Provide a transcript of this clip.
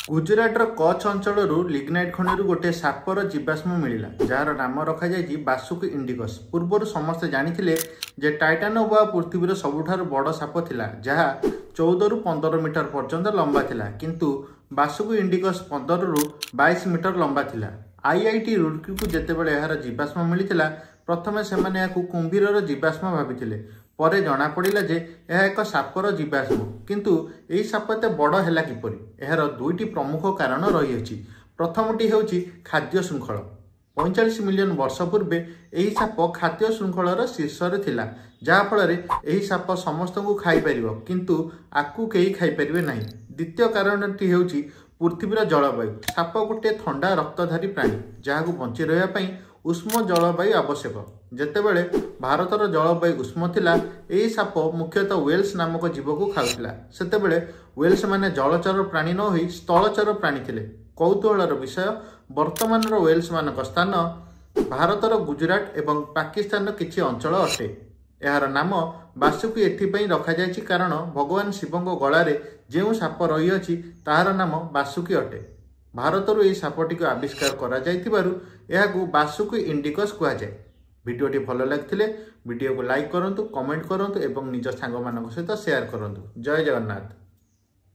गुजरातर कच्छ अंचल लिग्नाइट खनि गोटे सापर जीवाश्म मिला जार नाम रखा जाए बासुकी इंडिकस। पूर्व समस्ते जानी जे टाइटानोबा पृथ्वीर सबुठार बड़ साप थिला जहा 14 रु 15 मीटर पर्यंत लंबा थिला, किंतु बासुकी इंडिकस 15 रु 22 मीटर लंबा थिला। आईआईटी रुड़की को जेतेबेले यार जीवाश्म मिलता प्रथमे सेमाने याकु कुंभीरर जीवाश्म भाविथिले, परे जना पड़िला जे यह एक सापर जीवाश्म। किंतु एही साप एते बड़ हैला किपरि? एहार दुईटी प्रमुख कारण रही। प्रथमटी हेउची खाद्य श्रृंखल। 45 मिलियन वर्ष पूर्वे एही साप खाद्य श्रृंखलर शीर्षरे थिला, जहा फଳରେ एही साप समस्त को खाई परिबो किंतु आकु केही खाई परिबे नाही। द्वितीय कारणटी हेउची पृथ्वीर जलवायु। साप गोटे थंडा रक्तधारी प्राणी जहाकु बंची रहिबा पई उष्म जलवायु आवश्यक। जेतेबेले भारतर जलवायु उष्म थिला एही साप मुख्यतः वेल्स नामक जीव को खाउथिला। सेतेबेले वेल्स माने जलचर प्राणी न होई स्थलचर प्राणी थिले। कौतूहलर विषय, वर्तमान वेल्स मानक स्थान भारतर गुजरात एवं पाकिस्तान किछि अंचल अटे। यार नाम बासुकी एथिपई रखा जायछि कारण भगवान शिवंक गलारे जेउ साप रही अछि ताहार नाम बासुकी अटे। भारतरू यह सापटी को आविष्कार करा जायतिबारु एहाकु बासुकी इंडिकस कुहा जाय। वीडियोटी भल लगिथिले वीडियो को लाइक करंतु, कमेंट करंतु एवं निज सांग मानक सहित शेयर करंतु। जय जगन्नाथ।